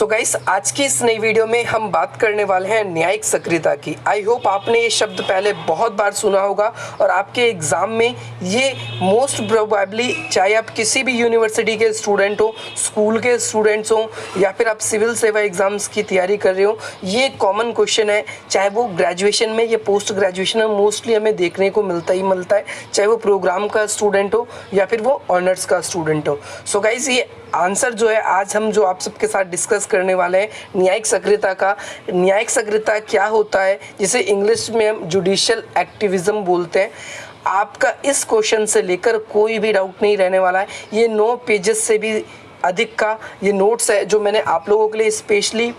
So guys, आज की इस नई वीडियो में हम बात करने वाले हैं न्यायिक सक्रियता की। आई होप आपने ये शब्द पहले बहुत बार सुना होगा और आपके एग्ज़ाम में ये मोस्ट प्रोबेबली, चाहे आप किसी भी यूनिवर्सिटी के स्टूडेंट हो, स्कूल के स्टूडेंट्स हो या फिर आप सिविल सेवा एग्ज़ाम्स की तैयारी कर रहे हो, ये कॉमन क्वेश्चन है। चाहे वो ग्रेजुएशन में या पोस्ट ग्रेजुएशन में मोस्टली हमें देखने को मिलता है, चाहे वो प्रोग्राम का स्टूडेंट हो या फिर वो ऑनर्स का स्टूडेंट हो। सो गाइस, ये आंसर जो है आज हम जो आप सबके साथ डिस्कस करने वाले हैं न्यायिक सक्रियता का। न्यायिक सक्रियता क्या होता है, जिसे इंग्लिश में हम जुडिशियल एक्टिविज्म बोलते हैं। आपका इस क्वेश्चन से लेकर कोई भी डाउट नहीं रहने वाला है। ये 9 पेजेस से भी अधिक का ये नोट्स है जो मैंने आप लोगों के लिए स्पेशली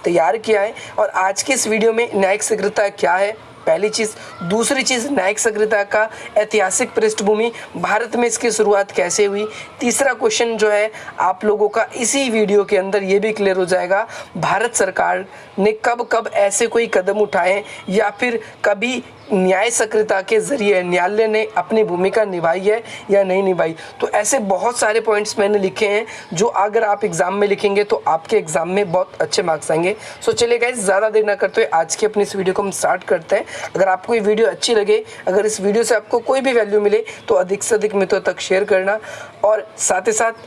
तैयार किया है। और आज के इस वीडियो में न्यायिक सक्रियता क्या है, पहली चीज़। दूसरी चीज़, न्यायिक सक्रियता का ऐतिहासिक पृष्ठभूमि, भारत में इसकी शुरुआत कैसे हुई। तीसरा क्वेश्चन जो है आप लोगों का इसी वीडियो के अंदर ये भी क्लियर हो जाएगा, भारत सरकार ने कब कब ऐसे कोई कदम उठाए या फिर कभी न्याय सक्रियता के ज़रिए न्यायालय ने अपनी भूमिका निभाई है या नहीं निभाई। तो ऐसे बहुत सारे पॉइंट्स मैंने लिखे हैं जो अगर आप एग्ज़ाम में लिखेंगे तो आपके एग्ज़ाम में बहुत अच्छे मार्क्स आएंगे। सो चलिए गाइस, ज़्यादा देर ना करते हुए आज की अपनी इस वीडियो को हम स्टार्ट करते हैं। अगर आपको ये वीडियो अच्छी लगे, अगर इस वीडियो से आपको कोई भी वैल्यू मिले तो अधिक से अधिक मित्रों तक शेयर करना और साथ ही साथ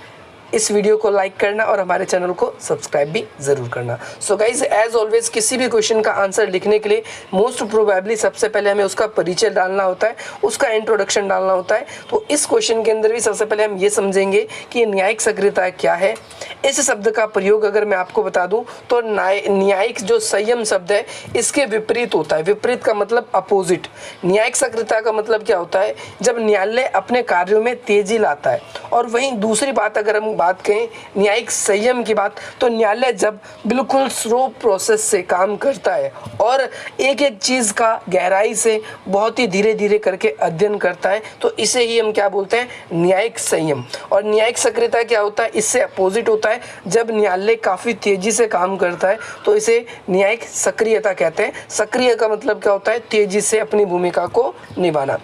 इस वीडियो को लाइक करना और हमारे चैनल को सब्सक्राइब भी ज़रूर करना। सो गाइज, एज ऑलवेज किसी भी क्वेश्चन का आंसर लिखने के लिए मोस्ट प्रोबेबली सबसे पहले हमें उसका परिचय डालना होता है, उसका इंट्रोडक्शन डालना होता है। तो इस क्वेश्चन के अंदर भी सबसे पहले हम ये समझेंगे कि न्यायिक सक्रियता क्या है। इस शब्द का प्रयोग अगर मैं आपको बता दूं तो न्यायिक जो संयम शब्द है इसके विपरीत होता है। विपरीत का मतलब अपोजिट। न्यायिक सक्रियता का मतलब क्या होता है, जब न्यायालय अपने कार्यों में तेजी लाता है। और वहीं दूसरी बात अगर हम बात करें न्यायिक संयम की बात, तो न्यायालय जब बिल्कुल स्लो प्रोसेस से काम करता है और एक एक चीज़ का गहराई से बहुत ही धीरे धीरे करके अध्ययन करता है, तो इसे ही हम क्या बोलते हैं, न्यायिक संयम। और न्यायिक सक्रियता क्या होता है, इससे अपोजिट होता है। जब न्यायालय काफ़ी तेज़ी से काम करता है तो इसे न्यायिक सक्रियता कहते हैं। सक्रिय का मतलब क्या होता है, तेज़ी से अपनी भूमिका को निभाना।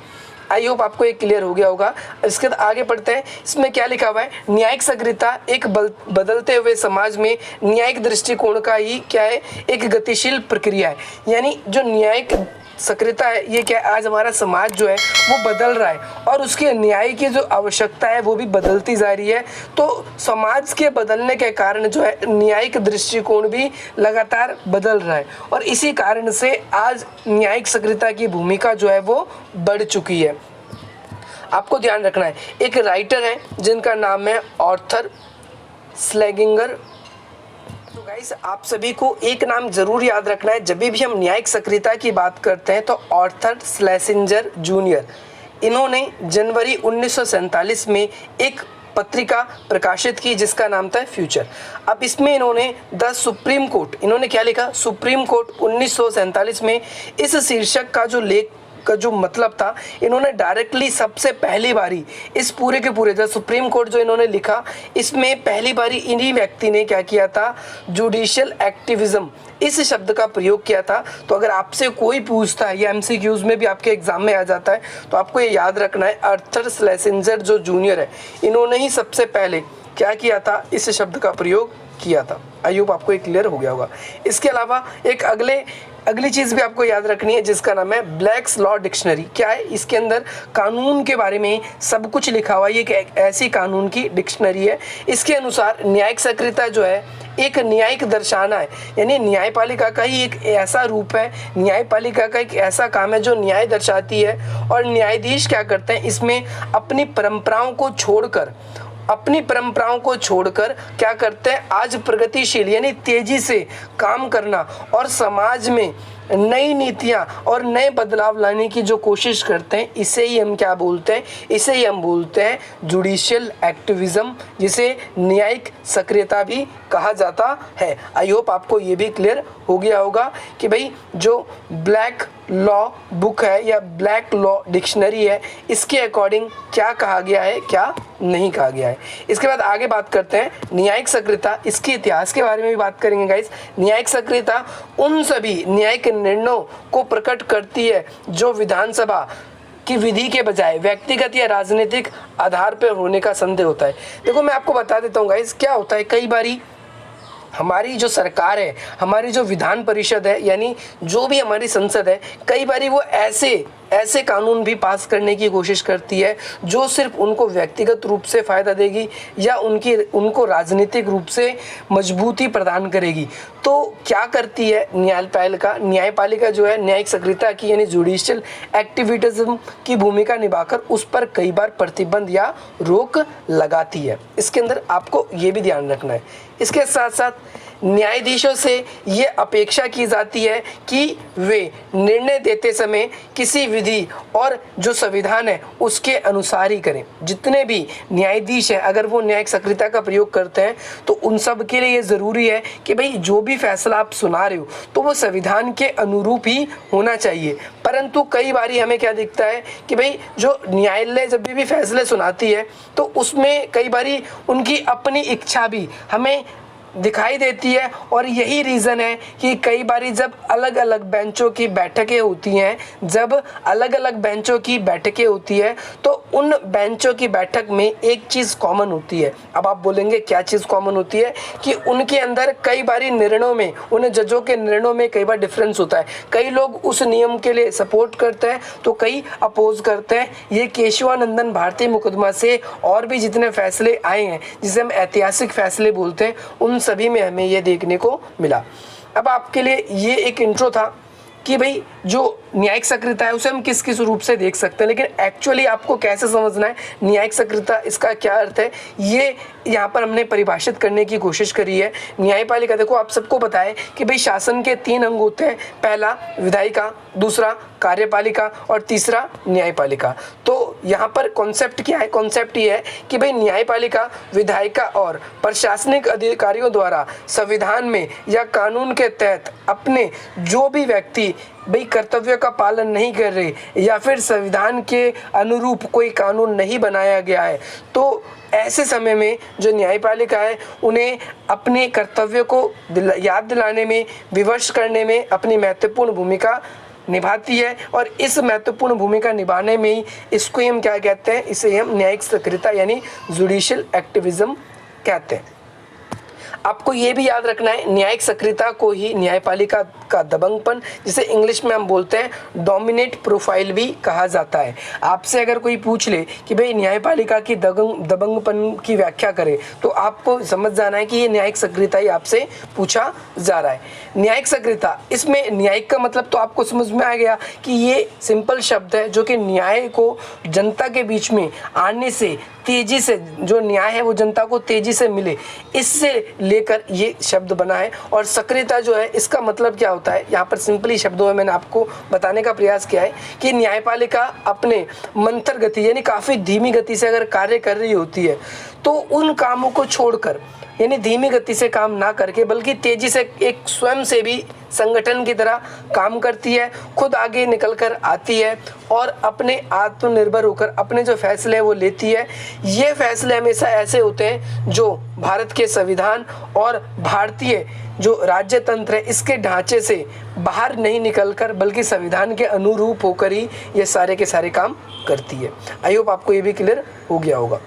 आई होप आपको ये क्लियर हो गया होगा। इसके बाद आगे पढ़ते हैं। इसमें क्या लिखा हुआ है, न्यायिक सक्रियता एक बदलते हुए समाज में न्यायिक दृष्टिकोण का ही क्या है, एक गतिशील प्रक्रिया है। यानी जो न्यायिक सक्रियता है ये क्या है, आज हमारा समाज जो है वो बदल रहा है और उसके न्याय की जो आवश्यकता है वो भी बदलती जा रही है। तो समाज के बदलने के कारण जो है न्यायिक दृष्टिकोण भी लगातार बदल रहा है और इसी कारण से आज न्यायिक सक्रियता की भूमिका जो है वो बढ़ चुकी है। आपको ध्यान रखना है, एक राइटर है जिनका नाम है आर्थर श्लेजिंगर। तो गाइस, आप सभी को एक नाम जरूर याद रखना है जब भी हम न्यायिक सक्रियता की बात करते हैं, तो आर्थर श्लेजिंगर जूनियर। इन्होंने जनवरी 1947 में एक पत्रिका प्रकाशित की जिसका नाम था फ्यूचर। अब इसमें इन्होंने द सुप्रीम कोर्ट, इन्होंने क्या लिखा, सुप्रीम कोर्ट 1947 में, इस शीर्षक का जो लेख का जो मतलब था, इन्होंने डायरेक्टली सबसे पहली बारी इस पूरे के पूरे द सुप्रीम कोर्ट जो इन्होंने लिखा, इसमें पहली बारी इन्हीं व्यक्ति ने क्या किया था, जुडिशियल एक्टिविज्म इस शब्द का प्रयोग किया था। तो अगर आपसे कोई पूछता है, ये एमसीक्यूज में भी आपके एग्जाम में आ जाता है, तो आपको ये याद रखना है, आर्थर श्लेजिंगर जो जूनियर है, इन्होंने ही सबसे पहले क्या किया था, इस शब्द का प्रयोग किया था। आई होप आपको ये क्लियर हो गया होगा। इसके अलावा एक अगली चीज़ भी आपको याद रखनी है जिसका नाम है ब्लैक्स लॉ डिक्शनरी। क्या है, इसके अंदर कानून के बारे में सब कुछ लिखा हुआ है। ये एक ऐसी कानून की डिक्शनरी है। इसके अनुसार न्यायिक सक्रियता जो है एक न्यायिक दर्शाना है, यानी न्यायपालिका का ही एक ऐसा रूप है, न्यायपालिका का एक ऐसा काम है जो न्याय दर्शाती है। और न्यायाधीश क्या करते हैं, इसमें अपनी परंपराओं को छोड़कर क्या करते हैं, आज प्रगतिशील यानी तेजी से काम करना और समाज में नई नीतियां और नए बदलाव लाने की जो कोशिश करते हैं, इसे ही हम क्या बोलते हैं, इसे ही हम बोलते हैं जुडिशियल एक्टिविज्म, जिसे न्यायिक सक्रियता भी कहा जाता है। आई होप आपको ये भी क्लियर हो गया होगा कि भाई जो ब्लैक लॉ बुक है या ब्लैक लॉ डिक्शनरी है, इसके अकॉर्डिंग क्या कहा गया है, क्या नहीं कहा गया है। इसके बाद आगे बात करते हैं न्यायिक सक्रियता, इसके इतिहास के बारे में भी बात करेंगे गाइस। न्यायिक सक्रियता उन सभी न्यायिक निर्णयों को प्रकट करती है जो विधानसभा की विधि के बजाय व्यक्तिगत या राजनीतिक आधार पर होने का संदेह होता है। देखो मैं आपको बता देता हूँ गाइस, क्या होता है, कई बारी हमारी जो सरकार है, हमारी जो विधान परिषद है, यानी जो भी हमारी संसद है, कई बारी वो ऐसे कानून भी पास करने की कोशिश करती है जो सिर्फ उनको व्यक्तिगत रूप से फ़ायदा देगी या उनको राजनीतिक रूप से मजबूती प्रदान करेगी। तो क्या करती है न्यायपालिका जो है न्यायिक सक्रियता की यानी जुडिशियल एक्टिविज्म की भूमिका निभाकर उस पर कई बार प्रतिबंध या रोक लगाती है। इसके अंदर आपको ये भी ध्यान रखना है। इसके साथ साथ न्यायाधीशों से ये अपेक्षा की जाती है कि वे निर्णय देते समय किसी विधि और जो संविधान है उसके अनुसार ही करें। जितने भी न्यायाधीश हैं अगर वो न्यायिक सक्रियता का प्रयोग करते हैं तो उन सब के लिए ये ज़रूरी है कि भाई जो भी फैसला आप सुना रहे हो तो वो संविधान के अनुरूप ही होना चाहिए। परंतु कई बारी हमें क्या दिखता है कि भाई जो न्यायालय जब भी फैसले सुनाती है तो उसमें कई बारी उनकी अपनी इच्छा भी हमें दिखाई देती है। और यही रीज़न है कि कई बारी जब अलग अलग बेंचों की बैठकें होती हैं तो उन बेंचों की बैठक में एक चीज़ कॉमन होती है। अब आप बोलेंगे क्या चीज़ कॉमन होती है? कि उनके अंदर कई बारी निर्णयों में, उन जजों के निर्णयों में कई बार डिफरेंस होता है। कई लोग उस नियम के लिए सपोर्ट करते हैं तो कई अपोज करते हैं। ये केशवानंदन भारती मुकदमा से और भी जितने फैसले आए हैं जिसे हम ऐतिहासिक फैसले बोलते हैं उन सभी में हमें ये देखने को मिला। अब आपके लिए ये एक इंट्रो था कि भाई जो न्यायिक सक्रियता है उसे हम किस किस रूप से देख सकते हैं, लेकिन एक्चुअली आपको कैसे समझना है न्यायिक सक्रियता, इसका क्या अर्थ है, ये यहाँ पर हमने परिभाषित करने की कोशिश करी है। न्यायपालिका, देखो आप सबको पता है कि भाई शासन के 3 अंग होते हैं, पहला विधायिका, दूसरा कार्यपालिका और तीसरा न्यायपालिका। तो यहाँ पर कॉन्सेप्ट क्या है? कॉन्सेप्ट ये है कि भाई न्यायपालिका विधायिका और प्रशासनिक अधिकारियों द्वारा संविधान में या कानून के तहत अपने जो भी व्यक्ति भाई कर्तव्यों का पालन नहीं कर रहे या फिर संविधान के अनुरूप कोई कानून नहीं बनाया गया है तो ऐसे समय में जो न्यायपालिका है उन्हें अपने कर्तव्यों को याद दिलाने में, विवश करने में अपनी महत्वपूर्ण भूमिका निभाती है। और इस महत्वपूर्ण भूमिका निभाने में ही इसको हम क्या कहते हैं? इसे हम न्यायिक सक्रियता यानी जुडिशियल एक्टिविज्म कहते हैं। आपको ये भी याद रखना है न्यायिक सक्रियता को ही न्यायपालिका का दबंगपन, जिसे इंग्लिश में हम बोलते हैं डोमिनेट प्रोफाइल भी कहा जाता है। आपसे अगर कोई पूछ ले कि भाई न्यायपालिका की दबंगपन की व्याख्या करे तो आपको समझ जाना है कि ये न्यायिक सक्रियता ही आपसे पूछा जा रहा है। न्यायिक सक्रियता, इसमें न्यायिक का मतलब तो आपको समझ में आ गया कि ये सिंपल शब्द है जो कि न्याय को जनता के बीच में आने से, तेजी से जो न्याय है वो जनता को तेजी से मिले, इससे लेकर ये शब्द बना है। और सक्रियता जो है इसका मतलब क्या होता है, यहाँ पर सिंपली शब्दों में मैंने आपको बताने का प्रयास किया है कि न्यायपालिका अपने मंथर गति यानी काफ़ी धीमी गति से अगर कार्य कर रही होती है तो उन कामों को छोड़कर, यानी धीमी गति से काम ना करके बल्कि तेजी से एक स्वयं से भी संगठन की तरह काम करती है, खुद आगे निकल कर आती है और अपने आत्मनिर्भर होकर अपने जो फैसले वो लेती है। ये फैसले हमेशा ऐसे होते हैं जो भारत के संविधान और भारतीय जो राज्य तंत्र है इसके ढांचे से बाहर नहीं निकलकर बल्कि संविधान के अनुरूप होकर ही ये सारे के सारे काम करती है। आई होप आपको ये भी क्लियर हो गया होगा।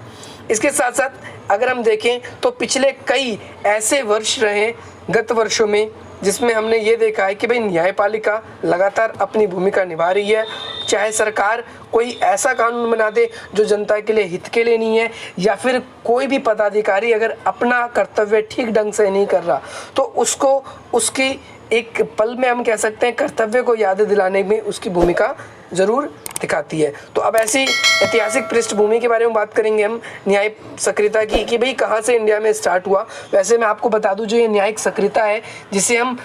इसके साथ साथ अगर हम देखें तो पिछले कई ऐसे वर्ष रहे गत वर्षों में जिसमें हमने ये देखा है कि भाई न्यायपालिका लगातार अपनी भूमिका निभा रही है। चाहे सरकार कोई ऐसा कानून बना दे जो जनता के लिए हित के लिए नहीं है या फिर कोई भी पदाधिकारी अगर अपना कर्तव्य ठीक ढंग से नहीं कर रहा तो उसको उसकी एक पल में हम कह सकते हैं कर्तव्य को याद दिलाने में उसकी भूमिका ज़रूर दिखाती है। तो अब ऐसी ऐतिहासिक पृष्ठभूमि के बारे में बात करेंगे हम न्यायिक सक्रियता की कि भाई कहाँ से इंडिया में स्टार्ट हुआ। वैसे मैं आपको बता दूं जो ये न्यायिक सक्रियता है जिसे हम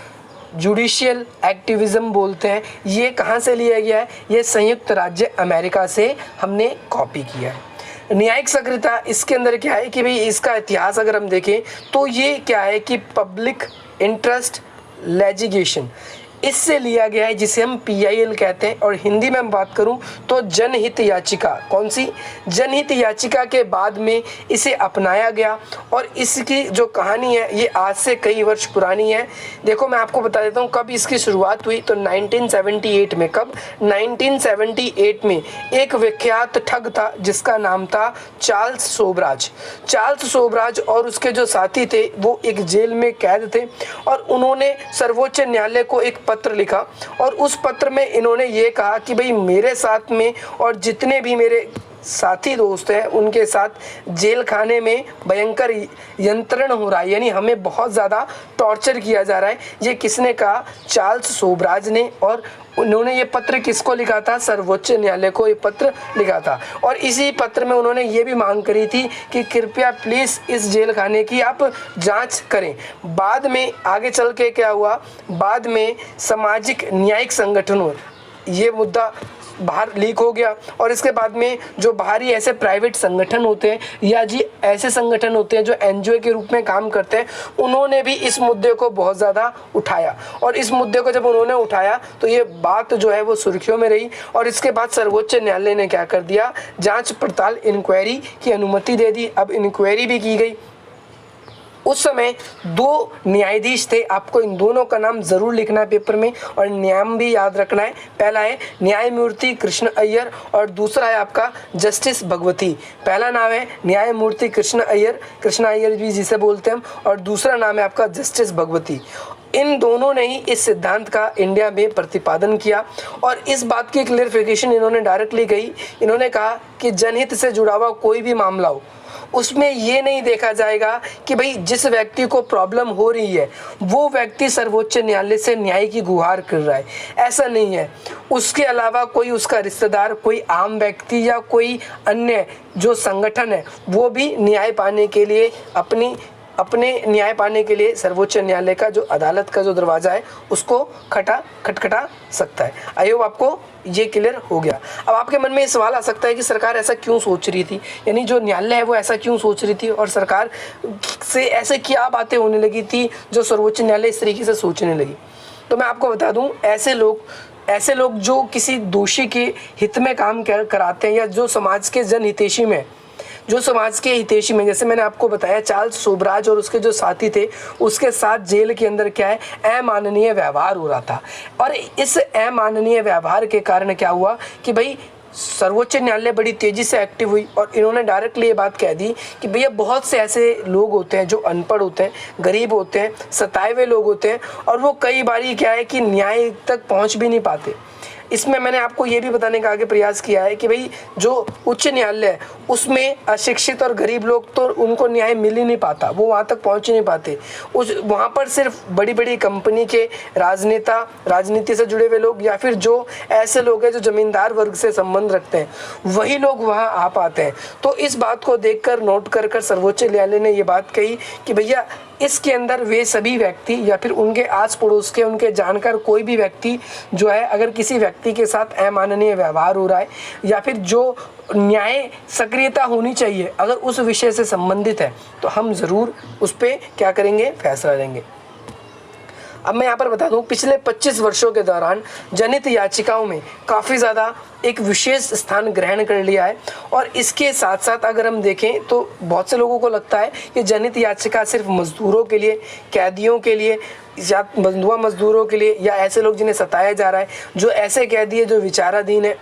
जुडिशियल एक्टिविज्म बोलते हैं, ये कहाँ से लिया गया है? ये संयुक्त राज्य अमेरिका से हमने कॉपी किया है। न्यायिक सक्रियता इसके अंदर क्या है कि भाई इसका इतिहास अगर हम देखें तो ये क्या है कि पब्लिक इंटरेस्ट लेजिस्लेशन, इससे लिया गया है, जिसे हम PIL कहते हैं। और हिंदी में हम बात करूं तो जनहित याचिका। कौन सी? जनहित याचिका के बाद में इसे अपनाया गया। और इसकी जो कहानी है ये आज से कई वर्ष पुरानी है। देखो मैं आपको बता देता हूँ कब इसकी शुरुआत हुई। तो 1978 में। कब? 1978 में एक विख्यात ठग था जिसका नाम था चार्ल्स शोबराज। चार्ल्स शोबराज और उसके जो साथी थे वो एक जेल में कैद थे और उन्होंने सर्वोच्च न्यायालय को एक पत्र लिखा। और उस पत्र में इन्होंने ये कहा कि भाई मेरे साथ में और जितने भी मेरे साथी दोस्त हैं उनके साथ जेल खाने में भयंकर यंत्रण हो रहा है, यानी हमें बहुत ज़्यादा टॉर्चर किया जा रहा है। ये किसने कहा? चार्ल्स शोबराज ने। और उन्होंने ये पत्र किसको लिखा था? सर्वोच्च न्यायालय को ये पत्र लिखा था। और इसी पत्र में उन्होंने ये भी मांग करी थी कि कृपया प्लीज़ इस जेल खाने की आप जांच करें। बाद में आगे चल के क्या हुआ? बाद में सामाजिक न्यायिक संगठनों ये मुद्दा बाहर लीक हो गया। और इसके बाद में जो बाहरी ऐसे प्राइवेट संगठन होते हैं या जी ऐसे संगठन होते हैं जो NGO के रूप में काम करते हैं, उन्होंने भी इस मुद्दे को बहुत ज़्यादा उठाया। और इस मुद्दे को जब उन्होंने उठाया तो ये बात जो है वो सुर्खियों में रही। और इसके बाद सर्वोच्च न्यायालय ने क्या कर दिया? जांच पड़ताल इंक्वायरी की अनुमति दे दी। अब इंक्वायरी भी की गई। उस समय 2 न्यायाधीश थे। आपको इन दोनों का नाम ज़रूर लिखना है पेपर में और नाम भी याद रखना है। पहला है न्यायमूर्ति कृष्ण अय्यर और दूसरा है आपका जस्टिस भगवती। पहला नाम है न्यायमूर्ति कृष्ण अय्यर भी जिसे बोलते हैं हम, और दूसरा नाम है आपका जस्टिस भगवती। इन दोनों ने ही इस सिद्धांत का इंडिया में प्रतिपादन किया। और इस बात की क्लियरिफिकेशन इन्होंने डायरेक्टली कही। इन्होंने कहा कि जनहित से जुड़ा हुआ कोई भी मामला हो उसमें ये नहीं देखा जाएगा कि भाई जिस व्यक्ति को प्रॉब्लम हो रही है वो व्यक्ति सर्वोच्च न्यायालय से न्याय की गुहार कर रहा है, ऐसा नहीं है। उसके अलावा कोई उसका रिश्तेदार, कोई आम व्यक्ति या कोई अन्य जो संगठन है वो भी न्याय पाने के लिए अपने न्याय पाने के लिए सर्वोच्च न्यायालय का जो अदालत का जो दरवाज़ा है उसको खटखटा सकता है। आई होप आपको ये क्लियर हो गया। अब आपके मन में ये सवाल आ सकता है कि सरकार ऐसा क्यों सोच रही थी, यानी जो न्यायालय है वो ऐसा क्यों सोच रही थी और सरकार से ऐसे क्या बातें होने लगी थी जो सर्वोच्च न्यायालय इस तरीके से सोचने लगी। तो मैं आपको बता दूं, ऐसे लोग जो किसी दोषी के हित में काम कराते हैं या जो समाज के जनहितैषी में जैसे मैंने आपको बताया चार्ल्स शोबराज और उसके जो साथी थे उसके साथ जेल के अंदर क्या है अमाननीय व्यवहार हो रहा था। और इस अमाननीय व्यवहार के कारण क्या हुआ कि भाई सर्वोच्च न्यायालय बड़ी तेज़ी से एक्टिव हुई और इन्होंने डायरेक्टली ये बात कह दी कि भैया बहुत से ऐसे लोग होते हैं जो अनपढ़ होते हैं, गरीब होते हैं, सताए हुए लोग होते हैं और वो कई बारी क्या है कि न्याय तक पहुंच भी नहीं पाते। इसमें मैंने आपको ये भी बताने का आगे प्रयास किया है कि भाई जो उच्च न्यायालय है उसमें अशिक्षित और गरीब लोग तो उनको न्याय मिल ही नहीं पाता, वो वहाँ तक पहुँच ही नहीं पाते। वहाँ पर सिर्फ बड़ी बड़ी कंपनी के राजनीति से जुड़े हुए लोग या फिर जो ऐसे लोग हैं जो जमींदार वर्ग से संबंध रखते हैं वही लोग वहाँ आ पाते हैं। तो इस बात को देखकर नोट कर सर्वोच्च न्यायालय ने ये बात कही कि भैया इसके अंदर वे सभी व्यक्ति या फिर उनके आस पड़ोस के उनके जानकार कोई भी व्यक्ति जो है अगर किसी व्यक्ति के साथ अमाननीय व्यवहार हो रहा है या फिर जो न्याय सक्रियता होनी चाहिए अगर उस विषय से संबंधित है तो हम ज़रूर उस पर क्या करेंगे, फैसला लेंगे। अब मैं यहाँ पर बता दूँ पिछले 25 वर्षों के दौरान जनहित याचिकाओं में काफ़ी ज़्यादा एक विशेष स्थान ग्रहण कर लिया है। और इसके साथ साथ अगर हम देखें तो बहुत से लोगों को लगता है कि जनहित याचिका सिर्फ मजदूरों के लिए, कैदियों के लिए या बंधुआ मजदूरों के लिए या ऐसे लोग जिन्हें सताया जा रहा है, जो ऐसे कैदी है जो विचाराधीन है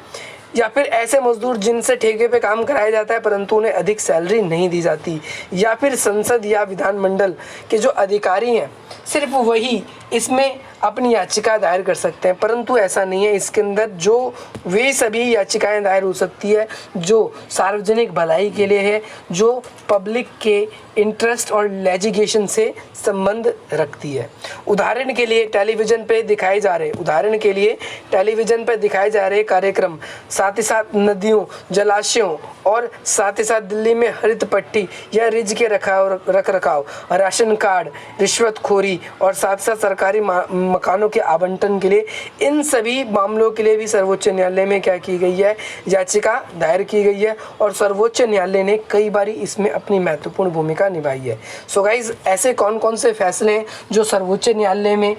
या फिर ऐसे मजदूर जिनसे ठेके पे काम कराया जाता है परंतु उन्हें अधिक सैलरी नहीं दी जाती या फिर संसद या विधानमंडल के जो अधिकारी हैं सिर्फ वही इसमें अपनी याचिका दायर कर सकते हैं। परंतु ऐसा नहीं है, इसके अंदर जो वे सभी याचिकाएं दायर हो सकती है जो सार्वजनिक भलाई के लिए है, जो पब्लिक के इंटरेस्ट और लेजिस्लेशन से संबंध रखती है। उदाहरण के लिए टेलीविज़न पे दिखाए जा रहे कार्यक्रम, साथ ही साथ नदियों, जलाशयों और साथ ही साथ दिल्ली में हरित पट्टी या रिज के रख रखाव, राशन कार्ड, रिश्वतखोरी और साथ साथ सरकारी मकानों के आवंटन के लिए, इन सभी मामलों के लिए भी सर्वोच्च न्यायालय में क्या की गई है, याचिका दायर की गई है। और सर्वोच्च न्यायालय ने कई बारी इसमें अपनी महत्वपूर्ण भूमिका निभाई है। सो गाइज, ऐसे कौन कौन से फैसले हैं जो सर्वोच्च न्यायालय में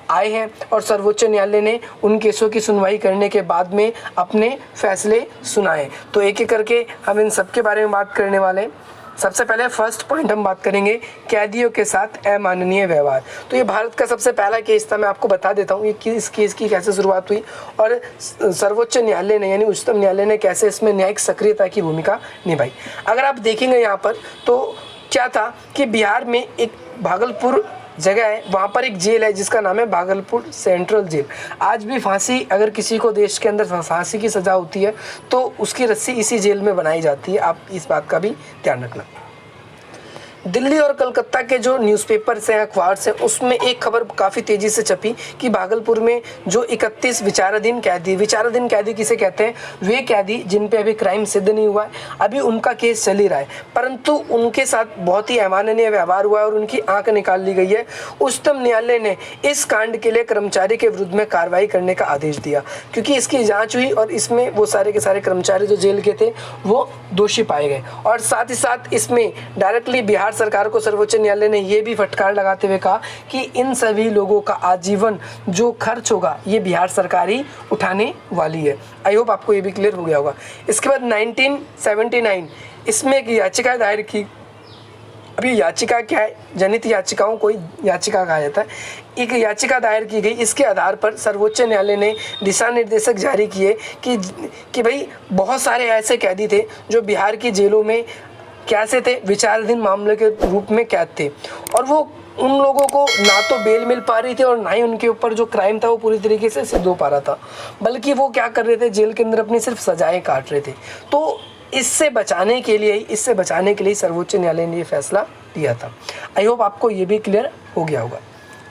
आए हैं और सर्वोच्च न्यायालय ने उन केसों की सुनवाई करने के बाद में अपने फैसले सुनाए। तो एक एक करके हम इन सब के बारे में बात करने वाले हैं। सबसे पहले फर्स्ट पॉइंट हम बात करेंगे कैदियों के साथ अमानवीय व्यवहार। तो ये भारत का सबसे पहला केस था। मैं आपको बता देता हूँ ये इस केस की कैसे शुरुआत हुई और सर्वोच्च न्यायालय ने यानी उच्चतम न्यायालय ने कैसे इसमें न्यायिक सक्रियता की भूमिका निभाई। अगर आप देखेंगे यहाँ पर तो क्या था कि बिहार में एक भागलपुर जगह है, वहाँ पर एक जेल है जिसका नाम है भागलपुर सेंट्रल जेल। आज भी फांसी अगर किसी को देश के अंदर फांसी की सज़ा होती है तो उसकी रस्सी इसी जेल में बनाई जाती है। आप इस बात का भी ध्यान रखना। दिल्ली और कलकत्ता के जो न्यूज़पेपर्स हैं, अखबार हैं, उसमें एक खबर काफ़ी तेज़ी से छपी कि भागलपुर में जो 31 विचाराधीन कैदी किसे कहते हैं, वे कैदी जिन पे अभी क्राइम सिद्ध नहीं हुआ है, अभी उनका केस चल ही रहा है, परंतु उनके साथ बहुत ही अमानवीय व्यवहार हुआ है और उनकी आंख निकाल ली गई है। उच्चतम न्यायालय ने इस कांड के लिए कर्मचारी के विरुद्ध में कार्रवाई करने का आदेश दिया क्योंकि इसकी जाँच हुई और इसमें वो सारे के सारे कर्मचारी जो जेल के थे वो दोषी पाए गए। और साथ ही साथ इसमें डायरेक्टली बिहार सरकार को सर्वोच्च न्यायालय ने यह भी फटकार लगाते हुए कहा कि इन सभी लोगों का आजीवन जो खर्च होगा ये बिहार सरकार ही उठाने वाली है। आई होप आपको ये भी क्लियर हो गया होगा। इसके बाद 1979 इसमें एक याचिका दायर की। अभी याचिका क्या है, जनहित याचिकाओं को याचिका कहा जाता है। एक याचिका दायर की गई, इसके आधार पर सर्वोच्च न्यायालय ने दिशा निर्देशक जारी किए कि भाई बहुत सारे ऐसे कैदी थे जो बिहार की जेलों में कैसे थे, विचाराधीन मामले के रूप में कैद थे और वो उन लोगों को ना तो बेल मिल पा रही थी और ना ही उनके ऊपर जो क्राइम था वो पूरी तरीके से सिद्ध हो पा रहा था, बल्कि वो क्या कर रहे थे, जेल के अंदर अपनी सिर्फ सजाएं काट रहे थे। तो इससे बचाने के लिए सर्वोच्च न्यायालय ने ये फैसला दिया था। आई होप आपको ये भी क्लियर हो गया होगा।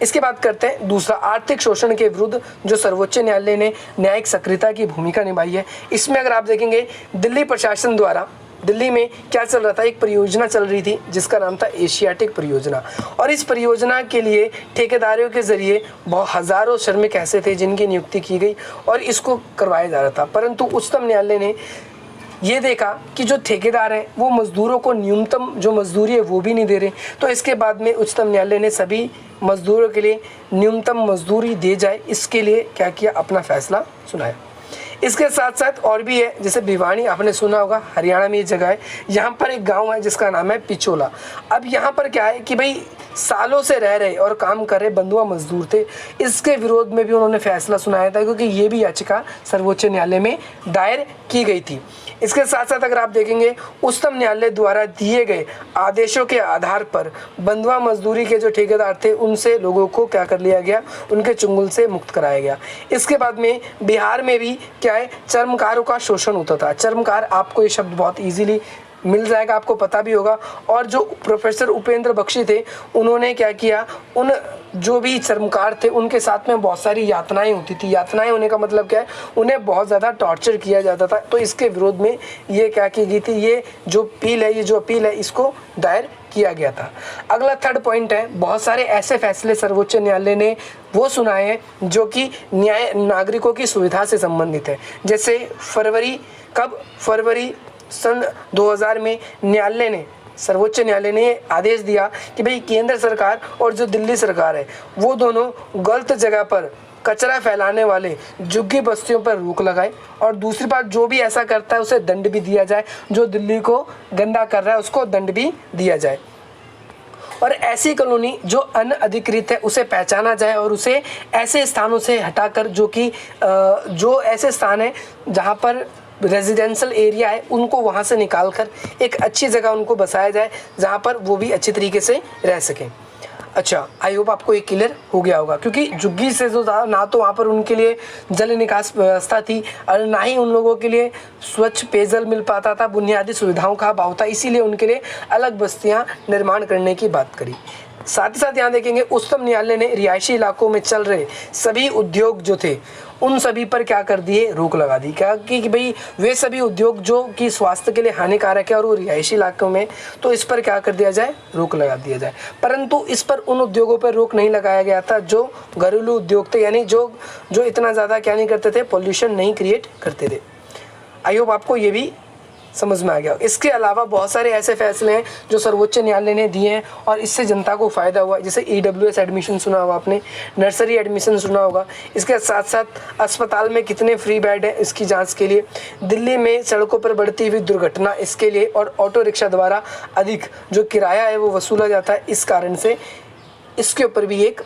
इसके बाद करते हैं दूसरा, आर्थिक शोषण के विरुद्ध जो सर्वोच्च न्यायालय ने न्यायिक सक्रियता की भूमिका निभाई है। इसमें अगर आप देखेंगे दिल्ली प्रशासन द्वारा दिल्ली में क्या चल रहा था, एक परियोजना चल रही थी जिसका नाम था एशियाटिक परियोजना और इस परियोजना के लिए ठेकेदारों के जरिए बहुत हज़ारों श्रमिक ऐसे थे जिनकी नियुक्ति की गई और इसको करवाया जा रहा था, परंतु उच्चतम न्यायालय ने ये देखा कि जो ठेकेदार हैं वो मज़दूरों को न्यूनतम जो मजदूरी है वो भी नहीं दे रहे। तो इसके बाद में उच्चतम न्यायालय ने सभी मजदूरों के लिए न्यूनतम मजदूरी दी जाए, इसके लिए क्या किया, अपना फैसला सुनाया। इसके साथ साथ और भी है, जैसे भिवानी आपने सुना होगा, हरियाणा में ये जगह है। यहाँ पर एक गांव है जिसका नाम है पिचोला। अब यहाँ पर क्या है कि भाई सालों से रह रहे और काम कर रहे बंधुआ मजदूर थे, इसके विरोध में भी उन्होंने फैसला सुनाया था क्योंकि ये भी याचिका सर्वोच्च न्यायालय में दायर की गई थी। इसके साथ साथ अगर आप देखेंगे उच्चतम न्यायालय द्वारा दिए गए आदेशों के आधार पर बंधुआ मजदूरी के जो ठेकेदार थे उनसे लोगों को क्या कर लिया गया, उनके चुंगल से मुक्त कराया गया। इसके बाद में बिहार में भी क्या है, चर्मकारों का शोषण होता था। चर्मकार आपको ये शब्द बहुत इजीली मिल जाएगा, आपको पता भी होगा। और जो प्रोफेसर उपेंद्र बख्शी थे उन्होंने क्या किया, उन जो भी चर्मकार थे उनके साथ में बहुत सारी यातनाएं होती थी। यातनाएं होने का मतलब क्या है, उन्हें बहुत ज़्यादा टॉर्चर किया जाता था। तो इसके विरोध में ये क्या की गई थी, ये जो अपील है इसको दायर किया गया था। अगला थर्ड पॉइंट है, बहुत सारे ऐसे फैसले सर्वोच्च न्यायालय ने वो सुनाए हैं जो कि न्याय नागरिकों की सुविधा से संबंधित है। जैसे फरवरी सन 2000 में सर्वोच्च न्यायालय ने आदेश दिया कि भाई केंद्र सरकार और जो दिल्ली सरकार है वो दोनों गलत जगह पर कचरा फैलाने वाले झुग्गी बस्तियों पर रोक लगाए और दूसरी बात जो भी ऐसा करता है उसे दंड भी दिया जाए, जो दिल्ली को गंदा कर रहा है उसको दंड भी दिया जाए। और ऐसी कॉलोनी जो अनअधिकृत है उसे पहचाना जाए और उसे ऐसे स्थानों से हटाकर जो ऐसे स्थान है जहाँ पर रेजिडेंशियल एरिया है उनको वहाँ से निकालकर एक अच्छी जगह उनको बसाया जाए जहाँ पर वो भी अच्छी तरीके से रह सकें। अच्छा, आई होप आपको ये क्लियर हो गया होगा, क्योंकि झुग्गी से जो था ना तो वहाँ पर उनके लिए जल निकास व्यवस्था थी और ना ही उन लोगों के लिए स्वच्छ पेयजल मिल पाता था, बुनियादी सुविधाओं का अभाव था, इसीलिए उनके लिए अलग बस्तियाँ निर्माण करने की बात करी। साथ ही साथ यहाँ देखेंगे उच्चतम न्यायालय ने रिहायशी इलाकों में चल रहे सभी उद्योग जो थे उन सभी पर क्या कर दिए, रोक लगा दी। क्या कि भाई वे सभी उद्योग जो कि स्वास्थ्य के लिए हानिकारक है और वो रिहायशी इलाकों में, तो इस पर क्या कर दिया जाए, रोक लगा दिया जाए। परंतु इस पर उन उद्योगों पर रोक नहीं लगाया गया था जो घरेलू उद्योग थे, यानी जो इतना ज़्यादा क्या नहीं करते थे, पॉल्यूशन नहीं क्रिएट करते थे। आई होप आपको ये भी समझ में आ गया। इसके अलावा बहुत सारे ऐसे फैसले हैं जो सर्वोच्च न्यायालय ने दिए हैं और इससे जनता को फ़ायदा हुआ है। जैसे EWS एडमिशन सुना होगा आपने, नर्सरी एडमिशन सुना होगा। इसके साथ साथ अस्पताल में कितने फ्री बेड हैं इसकी जांच के लिए, दिल्ली में सड़कों पर बढ़ती हुई दुर्घटना इसके लिए, और ऑटो रिक्शा द्वारा अधिक जो किराया है वो वसूला जाता है, इस कारण से इसके ऊपर भी एक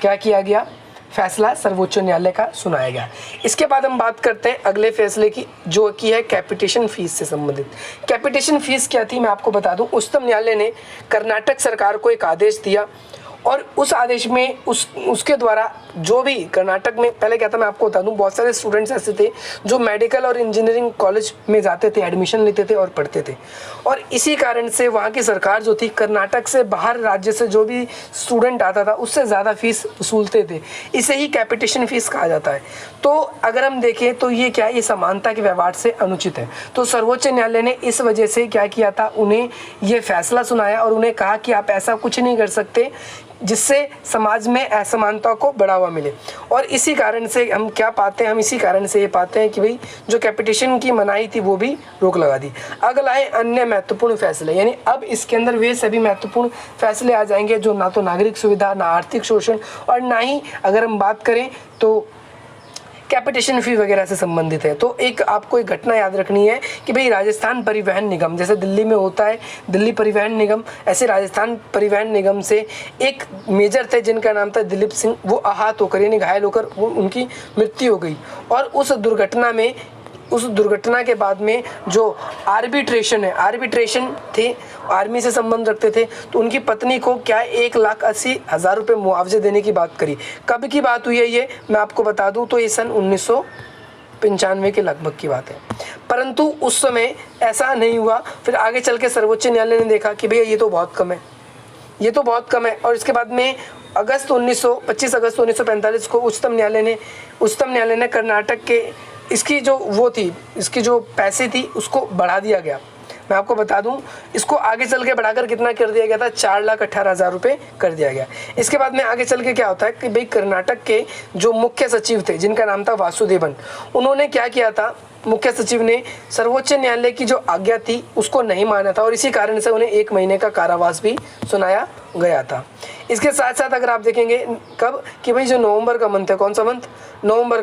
क्या किया गया, फैसला सर्वोच्च न्यायालय का सुनाया गया। इसके बाद हम बात करते हैं अगले फैसले की, जो कि है कैपिटेशन फीस से संबंधित। कैपिटेशन फीस क्या थी मैं आपको बता दूं। उच्चतम न्यायालय ने कर्नाटक सरकार को एक आदेश दिया और उस आदेश में उसके द्वारा जो भी कर्नाटक में, पहले क्या था मैं आपको बता दूं, बहुत सारे स्टूडेंट्स ऐसे थे जो मेडिकल और इंजीनियरिंग कॉलेज में जाते थे, एडमिशन लेते थे और पढ़ते थे, और इसी कारण से वहाँ की सरकार जो थी कर्नाटक से बाहर राज्य से जो भी स्टूडेंट आता था उससे ज़्यादा फीस वसूलते थे। इसे ही कैपिटेशन फीस कहा जाता है। तो अगर हम देखें तो ये क्या है, ये समानता के व्यवहार से अनुचित है। तो सर्वोच्च न्यायालय ने इस वजह से क्या किया था, उन्हें ये फैसला सुनाया और उन्हें कहा कि आप ऐसा कुछ नहीं कर सकते जिससे समाज में असमानता को बढ़ावा मिले। और इसी कारण से हम क्या पाते हैं, हम इसी कारण से ये पाते हैं कि भाई जो कैपिटेशन की मनाही थी वो भी रोक लगा दी। अगला है अन्य महत्वपूर्ण फैसले, यानी अब इसके अंदर वे सभी महत्वपूर्ण फैसले आ जाएंगे जो ना तो नागरिक सुविधा, ना आर्थिक शोषण, और ना ही अगर हम बात करें तो कैपिटेशन फी वगैरह से संबंधित है। तो एक आपको एक घटना याद रखनी है कि भाई राजस्थान परिवहन निगम, जैसे दिल्ली में होता है दिल्ली परिवहन निगम, ऐसे राजस्थान परिवहन निगम से एक मेजर थे जिनका नाम था दिलीप सिंह, वो आहत होकर यानी घायल होकर उनकी मृत्यु हो गई। और उस दुर्घटना के बाद में जो आर्बिट्रेशन थे, आर्मी से संबंध रखते थे, तो उनकी पत्नी को क्या 1,80,000 रुपये मुआवजे देने की बात करी। कब की बात हुई है ये मैं आपको बता दूं, तो ये सन 1995 के लगभग की बात है। परंतु उस समय ऐसा नहीं हुआ। फिर आगे चल के सर्वोच्च न्यायालय ने देखा कि भैया ये तो बहुत कम है, और इसके बाद में 25 अगस्त 1945 को उच्चतम न्यायालय ने कर्नाटक के इसकी जो पैसे थी उसको बढ़ा दिया गया। मैं आपको बता दूं, इसको आगे चल के बढ़ाकर कितना कर दिया गया था, 4,18,000 रुपये कर दिया गया। इसके बाद में आगे चल के क्या होता है कि भाई कर्नाटक के जो मुख्य सचिव थे जिनका नाम था वासुदेवन, उन्होंने क्या किया था, मुख्य सचिव ने सर्वोच्च न्यायालय की जो आज्ञा थी उसको नहीं माना था और इसी कारण से उन्हें 1 महीने का कारावास भी सुनाया गया था। इसके साथ साथ अगर आप देखेंगे कब कि भाई जो नवंबर का मंथ है, कौन सा मंथ, नवंबर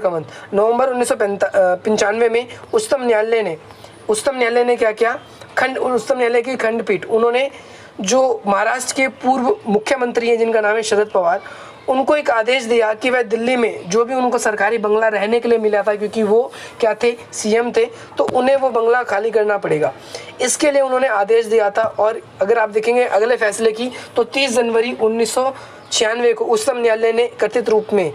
1995 में उच्चतम न्यायालय ने क्या किया, उच्चतम न्यायालय की खंडपीठ, उन्होंने जो महाराष्ट्र के पूर्व मुख्यमंत्री हैं जिनका नाम है शरद पवार, उनको एक आदेश दिया कि वह दिल्ली में जो भी उनको सरकारी बंगला रहने के लिए मिला था, क्योंकि वो क्या थे, सीएम थे, तो उन्हें वो बंगला खाली करना पड़ेगा। इसके लिए उन्होंने आदेश दिया था। और अगर आप देखेंगे अगले फैसले की, तो 30 जनवरी 1996 को उच्चतम न्यायालय ने कथित रूप में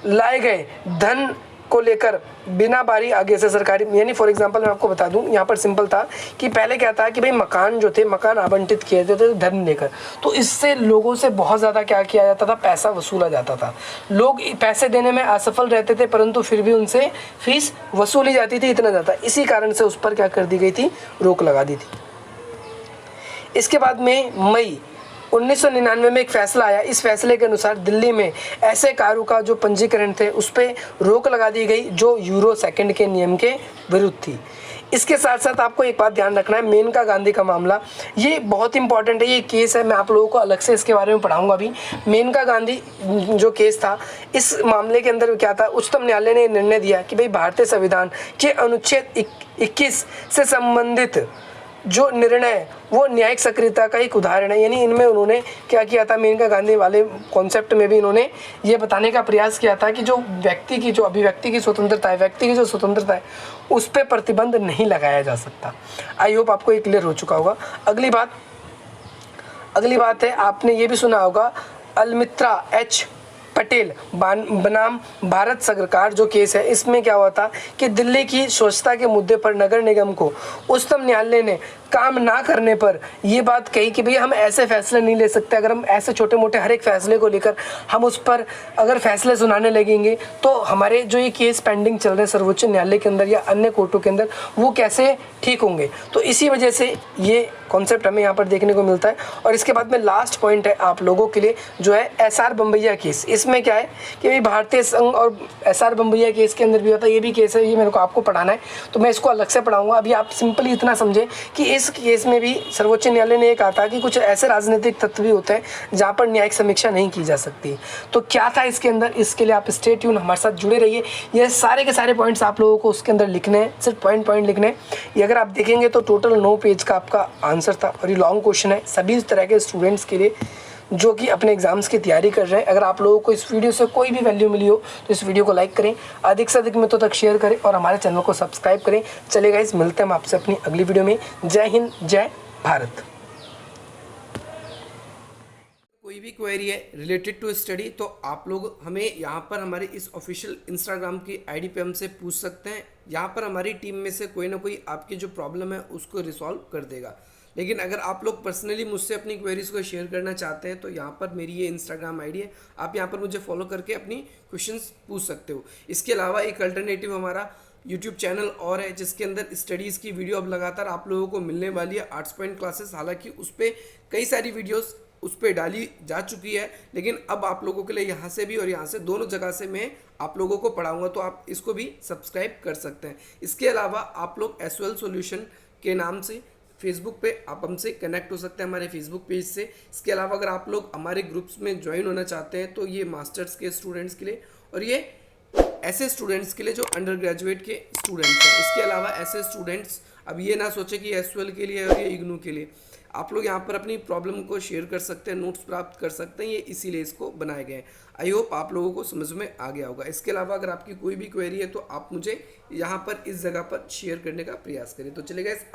लाए गए धन को लेकर बिना बारी आगे से सरकारी, यानी फॉर एग्जांपल मैं आपको बता दूं, यहाँ पर सिंपल था कि पहले क्या था कि भाई मकान आवंटित किए थे धन लेकर, तो इससे लोगों से बहुत ज़्यादा क्या किया जाता था, पैसा वसूला जाता था। लोग पैसे देने में असफल रहते थे परंतु फिर भी उनसे फीस वसूली जाती थी इतना ज़्यादा। इसी कारण से उस पर क्या कर दी गई थी, रोक लगा दी थी। इसके बाद में मई 1999 में एक फैसला आया। इस फैसले के अनुसार दिल्ली में ऐसे कारों का जो पंजीकरण थे उस पर रोक लगा दी गई जो यूरो 2 के नियम के विरुद्ध थी। इसके साथ साथ आपको एक बात ध्यान रखना है, मेनका गांधी का मामला, ये बहुत इंपॉर्टेंट है, ये केस है, मैं आप लोगों को अलग से इसके बारे में पढ़ाऊंगा अभी। मेनका गांधी जो केस था, इस मामले के अंदर क्या था, उच्चतम न्यायालय ने निर्णय दिया कि भाई भारतीय संविधान के अनुच्छेद 21 से संबंधित जो निर्णय है वो न्यायिक सक्रियता का एक उदाहरण है। यानी इनमें उन्होंने क्या किया था, मेनका गांधी वाले कॉन्सेप्ट में भी इन्होंने ये बताने का प्रयास किया था कि जो व्यक्ति की जो अभिव्यक्ति की स्वतंत्रता है, व्यक्ति की जो स्वतंत्रता है, उस पर प्रतिबंध नहीं लगाया जा सकता। आई होप आपको ये क्लियर हो चुका होगा। अगली बात है, आपने ये भी सुना होगा अलमित्रा एच पटेल बनाम भारत सरकार जो केस है, इसमें क्या हुआ था कि दिल्ली की स्वच्छता के मुद्दे पर नगर निगम को उच्चतम न्यायालय ने काम ना करने पर ये बात कही कि भैया हम ऐसे फैसले नहीं ले सकते। अगर हम ऐसे छोटे मोटे हर एक फैसले को लेकर हम उस पर अगर फैसले सुनाने लगेंगे तो हमारे जो ये केस पेंडिंग चल रहे हैं सर्वोच्च न्यायालय के अंदर या अन्य कोर्टों के अंदर, वो कैसे ठीक होंगे। तो इसी वजह से ये कॉन्सेप्ट हमें यहाँ पर देखने को मिलता है। और इसके बाद में लास्ट पॉइंट है आप लोगों के लिए, जो है SR बम्बैया केस। इसमें क्या है कि भाई भारतीय संघ और SR बम्बैया केस के अंदर भी होता है, ये भी केस है, ये मेरे को आपको पढ़ाना है तो मैं इसको अलग से पढ़ाऊंगा। अभी आप सिंपली इतना समझें कि इस केस में भी सर्वोच्च न्यायालय ने ये कहा था कि कुछ ऐसे राजनीतिक तत्व भी होते हैं जहाँ पर न्यायिक समीक्षा नहीं की जा सकती। तो क्या था इसके अंदर, इसके लिए आप स्टे ट्यून हमारे साथ जुड़े रहिए। ये सारे के सारे पॉइंट्स आप लोगों को उसके अंदर लिखने हैं, सिर्फ पॉइंट लिखने हैं। ये अगर आप देखेंगे तो टोटल 9 पेज का आपका आंसर था और ये लॉन्ग क्वेश्चन है सभी तरह के स्टूडेंट्स के लिए जो कि अपने एग्जाम्स की तैयारी कर रहे हैं। अगर आप लोगों को इस वीडियो से कोई भी वैल्यू मिली हो तो इस वीडियो को लाइक करें, अधिक से अधिक मित्रों तक शेयर करें और हमारे चैनल को सब्सक्राइब करें। चलिए गाइस, मिलते हैं हम आपसे अपनी अगली वीडियो में। जय हिंद, जय भारत। कोई भी क्वेरी है रिलेटेड टू स्टडी तो आप लोग हमें यहाँ पर हमारे इस ऑफिशियल इंस्टाग्राम की आईडी पे हमसे पूछ सकते हैं। यहाँ पर हमारी टीम में से कोई ना कोई आपकी जो प्रॉब्लम है उसको रिसॉल्व कर देगा। लेकिन अगर आप लोग पर्सनली मुझसे अपनी क्वेरीज को शेयर करना चाहते हैं तो यहाँ पर मेरी ये इंस्टाग्राम आईडी है, आप यहाँ पर मुझे फॉलो करके अपनी क्वेश्चंस पूछ सकते हो। इसके अलावा एक अल्टरनेटिव हमारा यूट्यूब चैनल और है जिसके अंदर स्टडीज़ की वीडियो अब लगातार आप लोगों को मिलने वाली है, आर्ट्स पॉइंट क्लासेस। हालांकि उस पर कई सारी वीडियोस उस पर डाली जा चुकी है, लेकिन अब आप लोगों के लिए यहाँ से भी और यहाँ से दोनों जगह से मैं आप लोगों को पढ़ाऊंगा, तो आप इसको भी सब्सक्राइब कर सकते हैं। इसके अलावा आप लोग एसओएल सॉल्यूशन के नाम से फेसबुक पे आप हमसे कनेक्ट हो सकते हैं हमारे फेसबुक पेज से। इसके अलावा अगर आप लोग हमारे ग्रुप्स में ज्वाइन होना चाहते हैं तो ये मास्टर्स के स्टूडेंट्स के लिए और ये ऐसे स्टूडेंट्स के लिए जो अंडर ग्रेजुएट के स्टूडेंट्स हैं। इसके अलावा ऐसे स्टूडेंट्स अब ये ना सोचे कि एसओएल के लिए और ये इग्नू के लिए, आप लोग यहाँ पर अपनी प्रॉब्लम को शेयर कर सकते हैं, नोट्स प्राप्त कर सकते हैं। ये इसीलिए इसको बनाए गए हैं। आई होप आप लोगों को समझ में आ गया होगा। इसके अलावा अगर आपकी कोई भी क्वेरी है तो आप मुझे यहाँ पर इस जगह पर शेयर करने का प्रयास करें। तो चलिए गाइस, अब